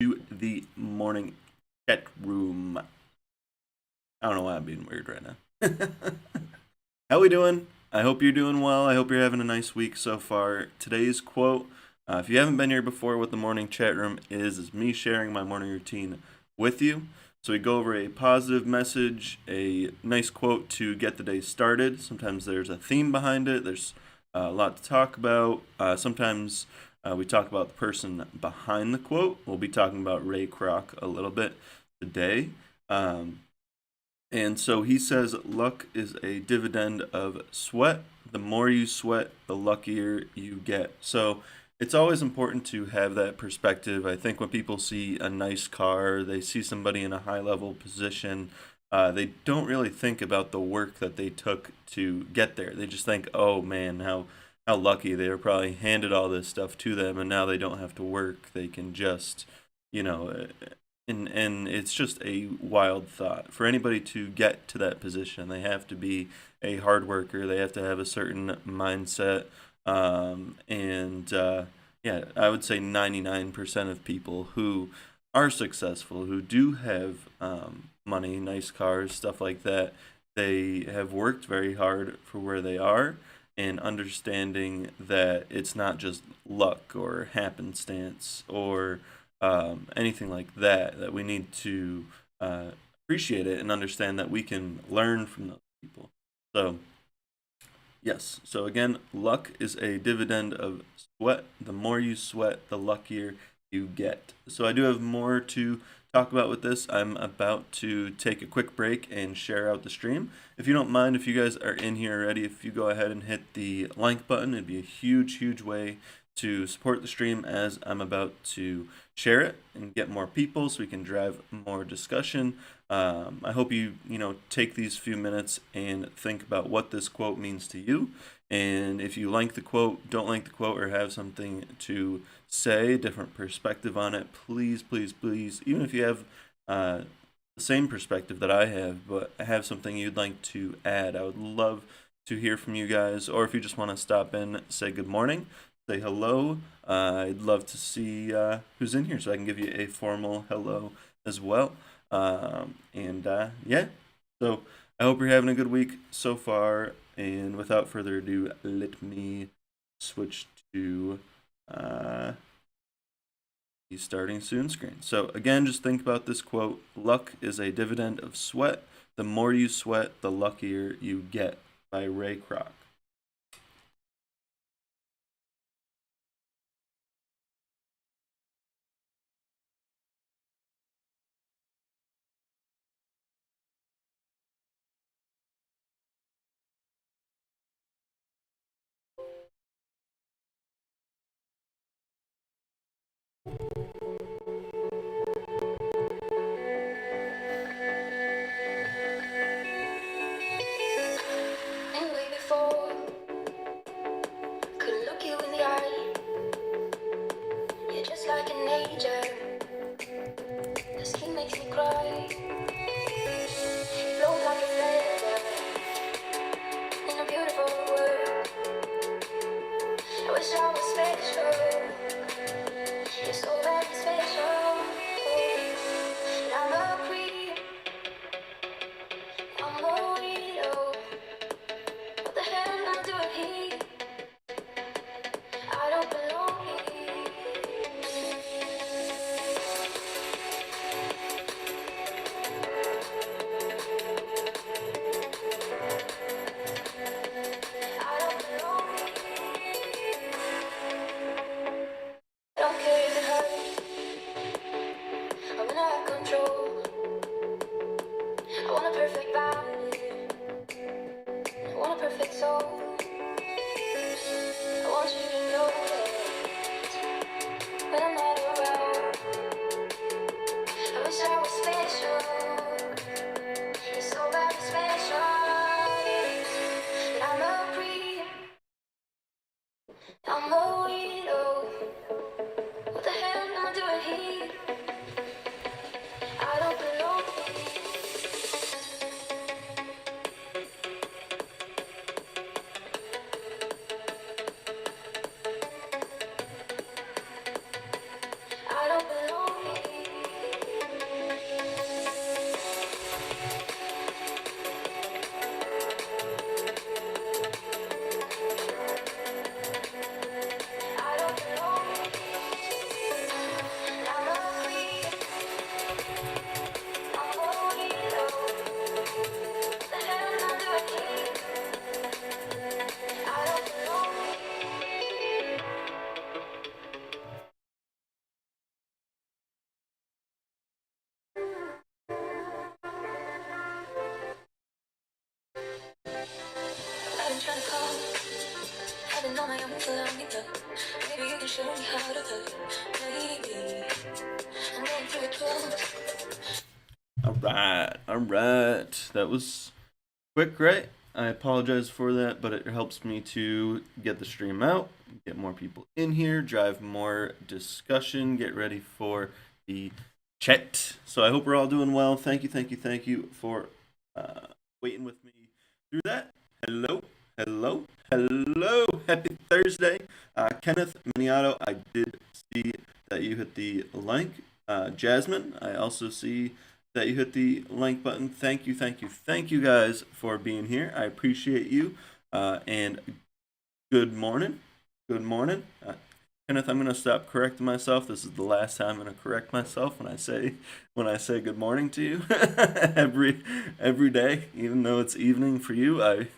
to the morning chat room. I don't know why I'm being weird right now. How we doing? I hope you're doing well. I hope you're having a nice week so far. Today's quote, if you haven't been here before, what the morning chat room is me sharing my morning routine with you. So we go over a positive message, a nice quote to get the day started. Sometimes there's a theme behind it. There's a lot to talk about. Sometimes we talk about the person behind the quote. We'll be talking about Ray Kroc a little bit today. And so he says, luck is a dividend of sweat. The more you sweat, the luckier you get. So it's always important to have that perspective. I think when people see a nice car, they see somebody in a high level position, they don't really think about the work that they took to get there. They just think, oh man, how lucky they were probably handed all this stuff to them and now they don't have to work. They can just, you know, and it's just a wild thought. For anybody to get to that position, they have to be a hard worker. They have to have a certain mindset. Yeah, I would say 99% of people who are successful, who do have money, nice cars, stuff like that, they have worked very hard for where they are, and understanding that it's not just luck or happenstance or anything like that, that we need to appreciate it and understand that we can learn from those people. So, yes. So, again, luck is a dividend of sweat. The more you sweat, the luckier you get. So, I do have more to talk about with this. I'm about to take a quick break and share out the stream. If you don't mind, if you guys are in here already, if you go ahead and hit the like button, it'd be a huge way to support the stream as I'm about to share it and get more people so we can drive more discussion. I hope you take these few minutes and think about what this quote means to you. And if you like the quote, don't like the quote, or have something to say, a different perspective on it, please, even if you have the same perspective that I have, but have something you'd like to add, I would love to hear from you guys. Or if you just want to stop in, say good morning, say hello. I'd love to see who's in here so I can give you a formal hello as well. Yeah, so I hope you're having a good week so far. And without further ado, let me switch to the starting soon screen. So again, just think about this quote. Luck is a dividend of sweat. The more you sweat, the luckier you get, by Ray Kroc. And way before All right. That was quick, right? I apologize for that, but it helps me to get the stream out, get more people in here, drive more discussion, get ready for the chat. So I hope we're all doing well. Thank you, thank you, thank you for waiting with me through that. Hello, hello, hello. Happy Thursday. Kenneth Maniato, I did see that you hit the like. Jasmine, I also see that you hit the like button. Thank you, thank you, thank you guys for being here. I appreciate you. And good morning. Good morning. Kenneth, I'm gonna stop correcting myself. This is the last time I'm gonna correct myself when I say good morning to you every day, even though it's evening for you. I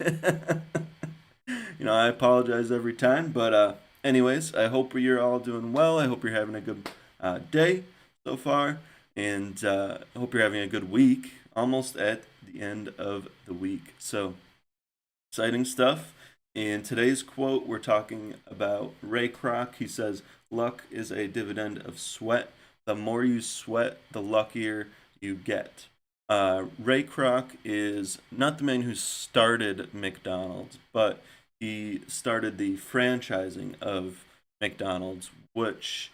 apologize every time. But anyways, I hope you're all doing well. I hope you're having a good day so far. And I hope you're having a good week, almost at the end of the week. So, exciting stuff. In today's quote, we're talking about Ray Kroc. He says, luck is a dividend of sweat. The more you sweat, the luckier you get. Ray Kroc is not the man who started McDonald's, but he started the franchising of McDonald's, which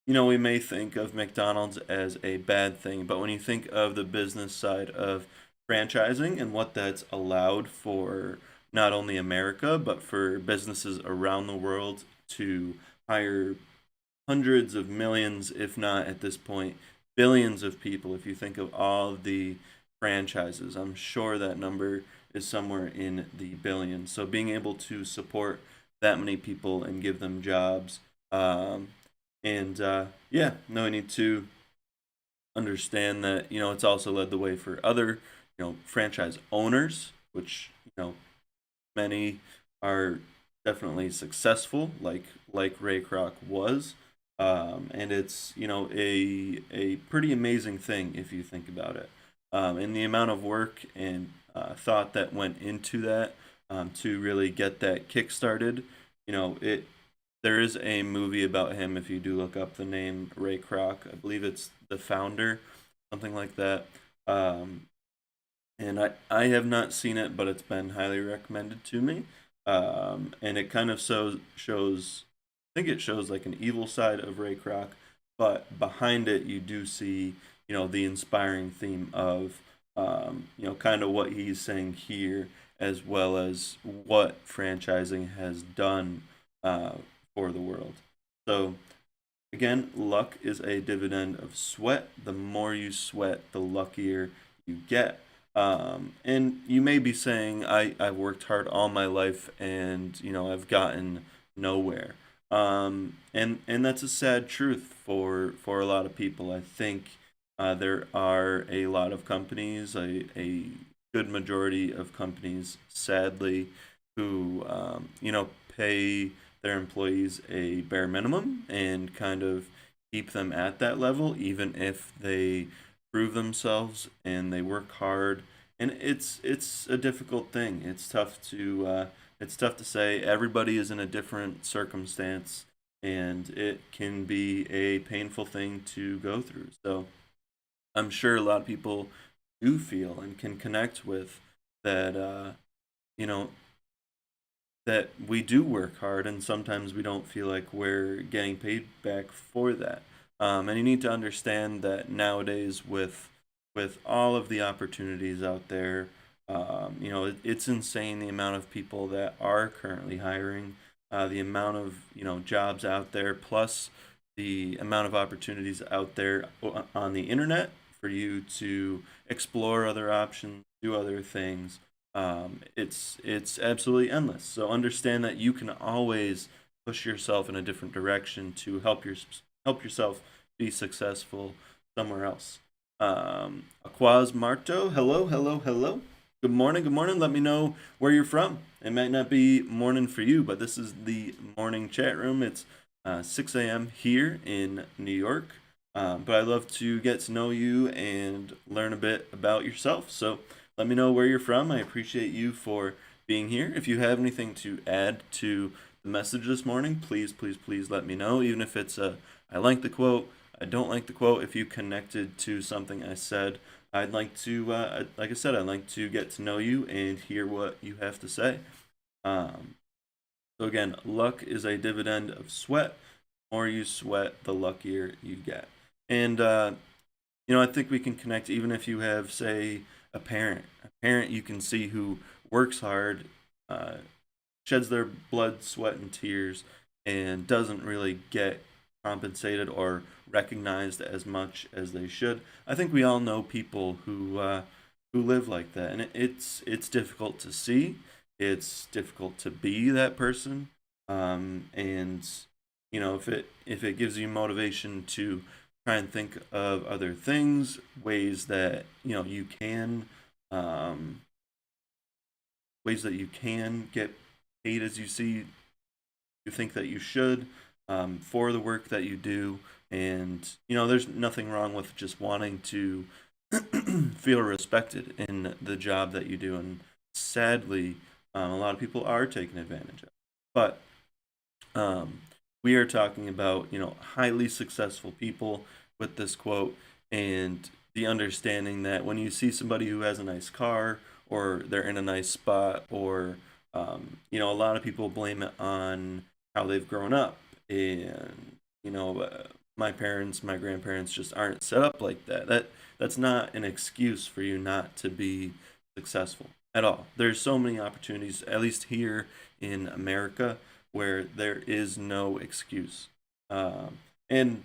we may think of McDonald's as a bad thing, but when you think of the business side of franchising and what that's allowed for not only America, but for businesses around the world to hire hundreds of millions, if not at this point, billions of people, if you think of all the franchises, I'm sure that number is somewhere in the billions. So being able to support that many people and give them jobs, no need to understand that, it's also led the way for other, franchise owners, which, many are definitely successful, like Ray Kroc was. And it's, a pretty amazing thing if you think about it. And the amount of work and thought that went into that to really get that kick-started, there is a movie about him if you do look up the name Ray Kroc. I believe it's The Founder, something like that. And I have not seen it, but it's been highly recommended to me. And it kind of shows, I think it shows like an evil side of Ray Kroc, but behind it you do see, the inspiring theme of, kind of what he's saying here, as well as what franchising has done for the world. So again, luck is a dividend of sweat. The more you sweat, the luckier you get. And you may be saying, I've worked hard all my life and, I've gotten nowhere. And that's a sad truth for a lot of people. I think there are a lot of companies, a good majority of companies, sadly, who, pay their employees a bare minimum and kind of keep them at that level, even if they prove themselves and they work hard. And it's a difficult thing. It's tough to say. Everybody is in a different circumstance, and it can be a painful thing to go through. So I'm sure a lot of people do feel and can connect with that. That we do work hard, and sometimes we don't feel like we're getting paid back for that. And you need to understand that nowadays, with all of the opportunities out there, it's insane the amount of people that are currently hiring, the amount of jobs out there, plus the amount of opportunities out there on the internet for you to explore other options, do other things. It's absolutely endless. So understand that you can always push yourself in a different direction to help yourself be successful somewhere else. Aquaz Marto, hello, hello, hello. Good morning, good morning. Let me know where you're from. It might not be morning for you, but this is the morning chat room. It's 6 a.m. here in New York. But I love to get to know you and learn a bit about yourself. So let me know where you're from. I appreciate you for being here. If you have anything to add to the message this morning, please, please, please let me know. Even if it's I like the quote, I don't like the quote. If you connected to something I said, I'd like to, like I said, I'd like to get to know you and hear what you have to say. Um, so again, luck is a dividend of sweat. The more you sweat, the luckier you get. And I think we can connect even if you have, say, a parent. A parent you can see who works hard, uh, sheds their blood, sweat, and tears, and doesn't really get compensated or recognized as much as they should. I think we all know people who live like that, and it's difficult to see. It's difficult to be that person, and if it gives you motivation to try and think of other things, ways that you can, um, ways that you can get paid as you think that you should, for the work that you do. And there's nothing wrong with just wanting to feel respected in the job that you do. And sadly, a lot of people are taken advantage of. But um, we are talking about highly successful people with this quote, and the understanding that when you see somebody who has a nice car, or they're in a nice spot, or a lot of people blame it on how they've grown up, and my parents, my grandparents just aren't set up like that. That's not an excuse for you not to be successful at all. There's so many opportunities, at least here in America, where there is no excuse. And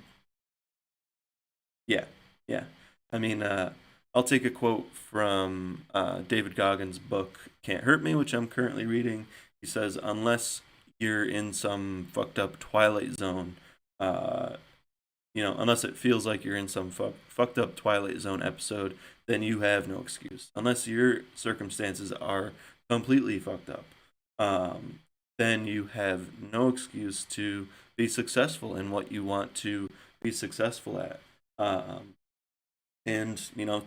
yeah, yeah. I mean, I'll take a quote from David Goggins' book, Can't Hurt Me, which I'm currently reading. He says, unless you're in some fucked up Twilight Zone, uh, unless it feels like you're in some fucked up Twilight Zone episode, then you have no excuse. Unless your circumstances are completely fucked up, um, then you have no excuse to be successful in what you want to be successful at. Um, and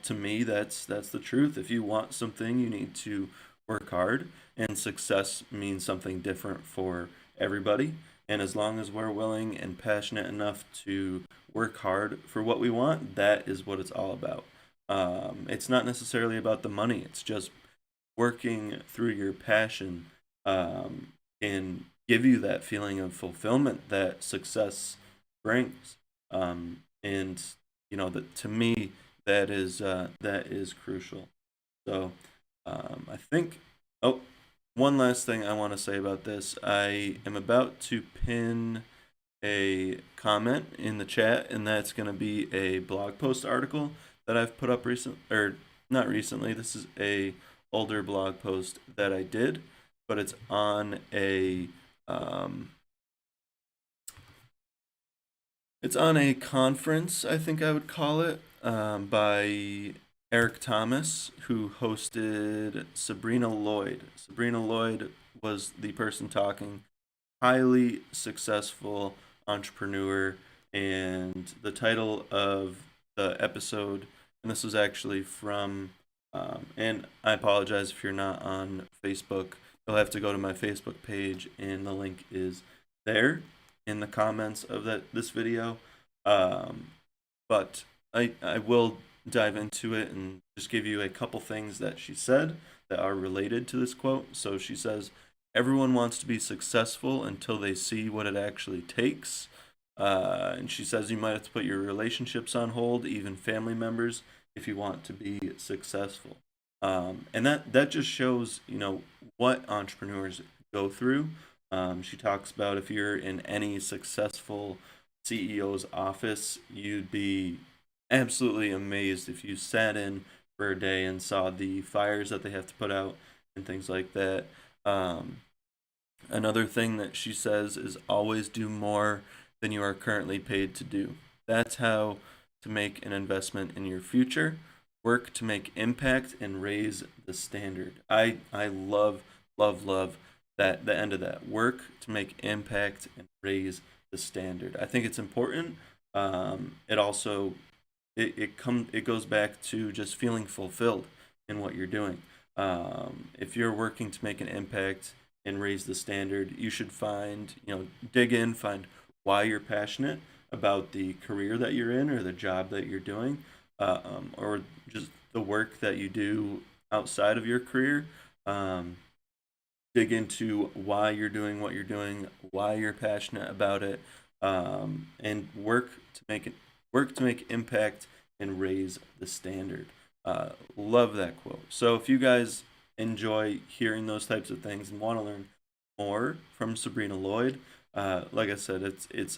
to me, that's the truth. If you want something, you need to work hard, and success means something different for everybody. And as long as we're willing and passionate enough to work hard for what we want, that is what it's all about. It's not necessarily about the money. It's just working through your passion, um, can give you that feeling of fulfillment that success brings. And that, to me, that is crucial. So I think. Oh, one last thing I want to say about this. I am about to pin a comment in the chat, and that's going to be a blog post article that I've put up recent, or not recently. This is a older blog post that I did, but um, it's on a conference, I think I would call it, by Eric Thomas, who hosted Sabrina Lloyd. Sabrina Lloyd was the person talking, highly successful entrepreneur, and the title of the episode, and this was actually from, and I apologize if you're not on Facebook, you'll have to go to my Facebook page, and the link is there in the comments of this video. Um, but I will dive into it and just give you a couple things that she said that are related to this quote. So she says, everyone wants to be successful until they see what it actually takes. And she says you might have to put your relationships on hold, even family members, if you want to be successful. And that just shows, what entrepreneurs go through. She talks about if you're in any successful CEO's office, you'd be absolutely amazed if you sat in for a day and saw the fires that they have to put out and things like that. Um, Another thing that she says is always do more than you are currently paid to do. That's how to make an investment in your future. Work to make impact and raise the standard. I love, love, love that the end of that. Work to make impact and raise the standard. I think it's important. It also it goes back to just feeling fulfilled in what you're doing. If you're working to make an impact and raise the standard. You should dig in, find why you're passionate about the career that you're in or the job that you're doing, or just the work that you do outside of your career. Um, Dig into why you're doing what you're doing, why you're passionate about it, and work to make impact and raise the standard. Love that quote. So if you guys enjoy hearing those types of things and want to learn more from Sabrina Lloyd, like I said, it's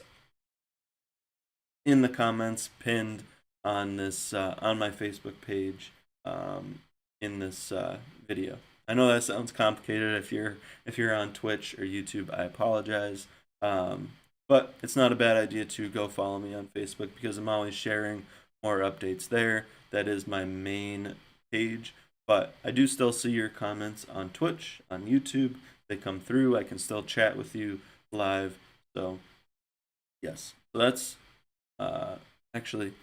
in the comments pinned on this on my Facebook page, in this video. I know that sounds complicated. If you're on Twitch or YouTube, I apologize. But it's not a bad idea to go follow me on Facebook because I'm always sharing more updates there. That is my main page. But I do still see your comments on Twitch, on YouTube. They come through. I can still chat with you live. So yes. So that's actually,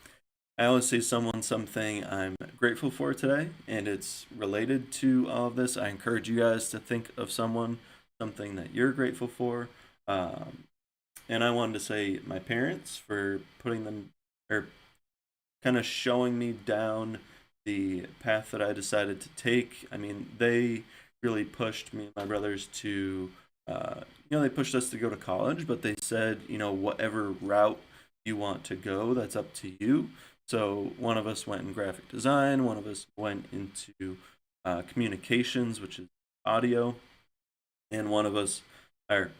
I always say something I'm grateful for today, and it's related to all of this. I encourage you guys to think of something that you're grateful for. And I wanted to say my parents for putting them, or kind of showing me down the path that I decided to take. I mean, they really pushed me and my brothers to, they pushed us to go to college, but they said, whatever route you want to go, that's up to you. So one of us went in graphic design, one of us went into communications, which is audio, and one of us, or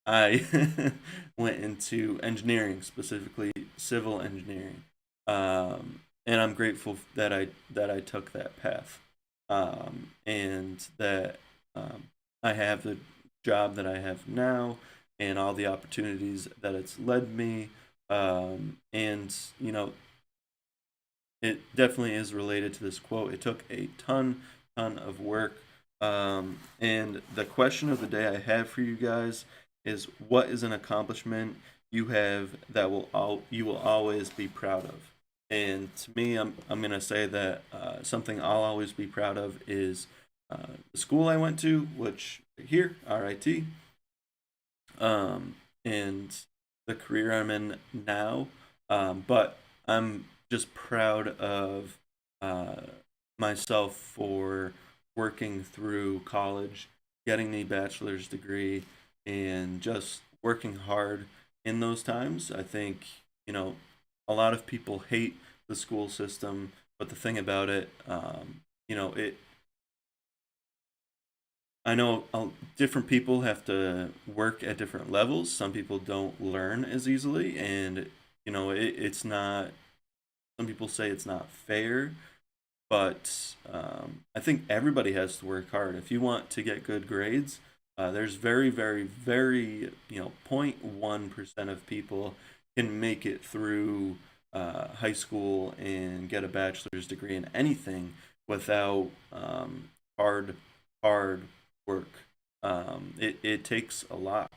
I, went into engineering, specifically civil engineering. And I'm grateful that I took that path, and that I have the job that I have now, and all the opportunities that it's led me. And it definitely is related to this quote. It took a ton of work. And the question of the day I have for you guys is, what is an accomplishment you have that you will always be proud of? And to me, I'm gonna say that something I'll always be proud of is the school I went to, which here, RIT, and the career I'm in now. But I'm just proud of myself for working through college, getting the bachelor's degree, and just working hard in those times. I think, a lot of people hate the school system, but the thing about it, it I know different people have to work at different levels. Some people don't learn as easily, and it's not. Some people say it's not fair, but I think everybody has to work hard if you want to get good grades. There's very, very, very 0.1% of people can make it through high school and get a bachelor's degree in anything without hard hard work. It takes a lot.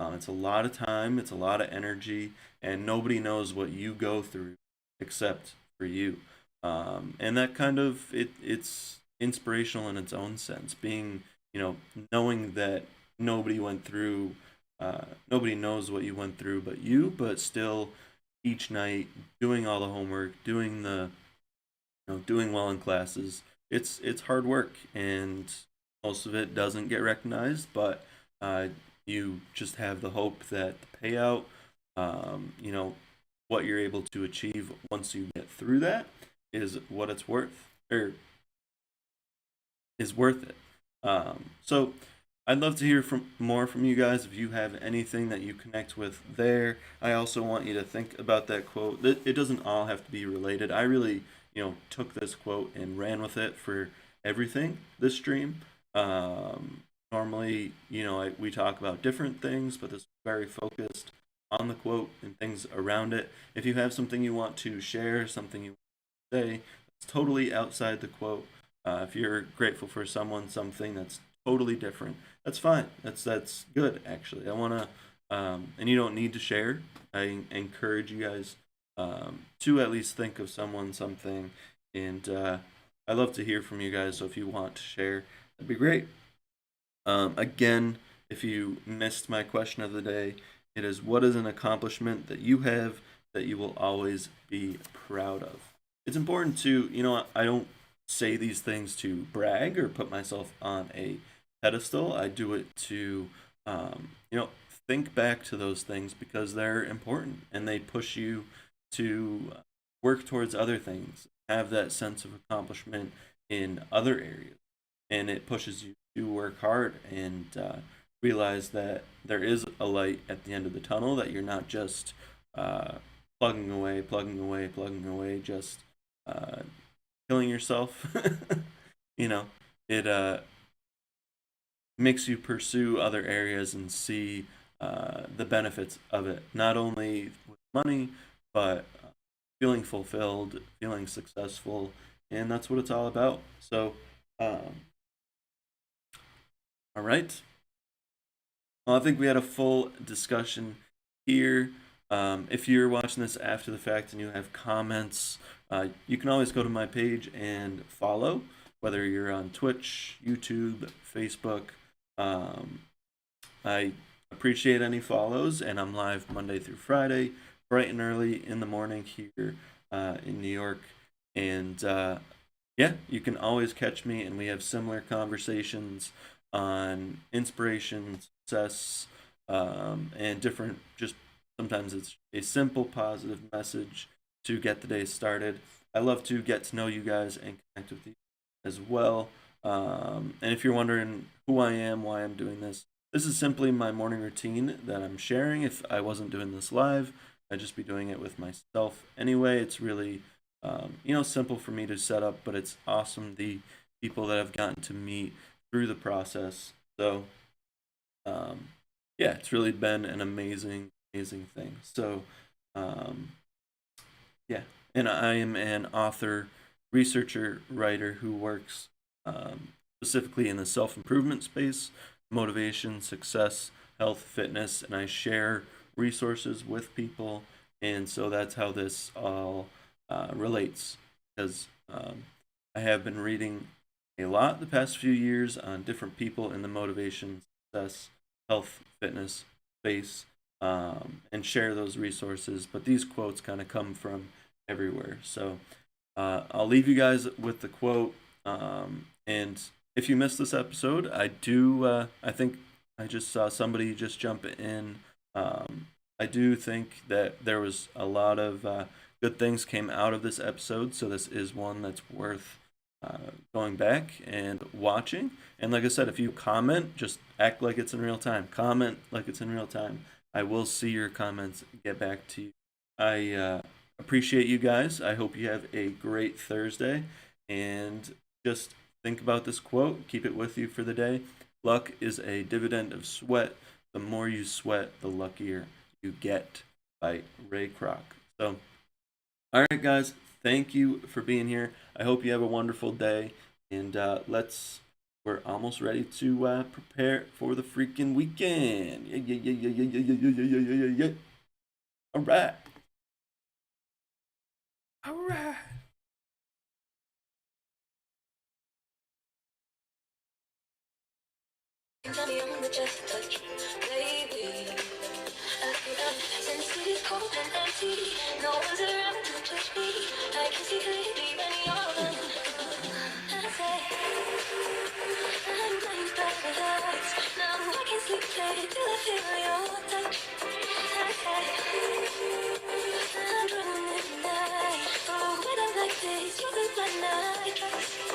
It's a lot of time, it's a lot of energy, and nobody knows what you go through except for you. And that kind of it's inspirational in its own sense. Being, knowing that nobody went through, nobody knows what you went through but you, but still each night doing all the homework, doing well in classes. It's hard work, and most of it doesn't get recognized, but you just have the hope that the payout, what you're able to achieve once you get through that is what it's worth, or is worth it. So I'd love to hear more from you guys if you have anything that you connect with there. I also want you to think about that quote. It doesn't all have to be related. I really, took this quote and ran with it for everything this stream. Normally, we talk about different things, but this is very focused on the quote and things around it. If you have something you want to share, something you want to say, it's totally outside the quote. If you're grateful for something that's totally different, that's fine. That's good, actually. I want to, and you don't need to share. I encourage you guys to at least think of something, and I love to hear from you guys. So if you want to share, that'd be great. Again, If you missed my question of the day, it is, what is an accomplishment that you have that you will always be proud of? It's important to, I don't say these things to brag or put myself on a pedestal. I do it to, think back to those things because they're important and they push you to work towards other things, have that sense of accomplishment in other areas, and it pushes you to work hard and realize that there is a light at the end of the tunnel, that you're not just uh, plugging away, plugging away, plugging away, just uh, killing yourself. you know, it makes you pursue other areas and see the benefits of it, not only with money, but feeling fulfilled, feeling successful, and that's what it's all about. So, all right. Well, I think we had a full discussion here. If you're watching this after the fact and you have comments, you can always go to my page and follow, whether you're on Twitch, YouTube, Facebook. I appreciate any follows, and I'm live Monday through Friday, bright and early in the morning here in New York. And yeah, you can always catch me, and we have similar conversations on inspiration, success, and different, just sometimes it's a simple positive message to get the day started. I love to get to know you guys and connect with you as well. And if you're wondering who I am, why I'm doing this, this is simply my morning routine that I'm sharing. If I wasn't doing this live, I'd just be doing it with myself anyway. It's really, simple for me to set up, but it's awesome the people that I've gotten to meet through the process. So, yeah, it's really been an amazing, amazing thing. So, yeah, and I am an author, researcher, writer who works specifically in the self improvement space, motivation, success, health, fitness, and I share resources with people. And so that's how this all relates. Because I have been reading a lot the past few years on different people in the motivation, success, health, fitness space, and share those resources. But these quotes kind of come from everywhere. So I'll leave you guys with the quote. And if you missed this episode, I think I just saw somebody just jump in. I do think that there was a lot of good things came out of this episode. So this is one that's worth going back and watching. And like I said, if you comment, just act like it's in real time. Comment like it's in real time. I will see your comments, get back to you. I appreciate you guys. I hope you have a great Thursday. And just think about this quote, keep it with you for the day. Luck is a dividend of sweat. The more you sweat, the luckier you get, by Ray Kroc. So, all right, guys, thank you for being here. I hope you have a wonderful day. And we're almost ready to prepare for the freaking weekend. Yeah, yeah, yeah, yeah, yeah, yeah, yeah, yeah, yeah, yeah, yeah. All right. All right. Money on the just touch, baby. Since it is cold and empty, no one's around to touch me. I can see clearly when you're alone. I say, I'm blinded by the lights. Now I can sleep late till I feel your touch. I'm running in the night. Oh, when I'm like this, you're the blind eye.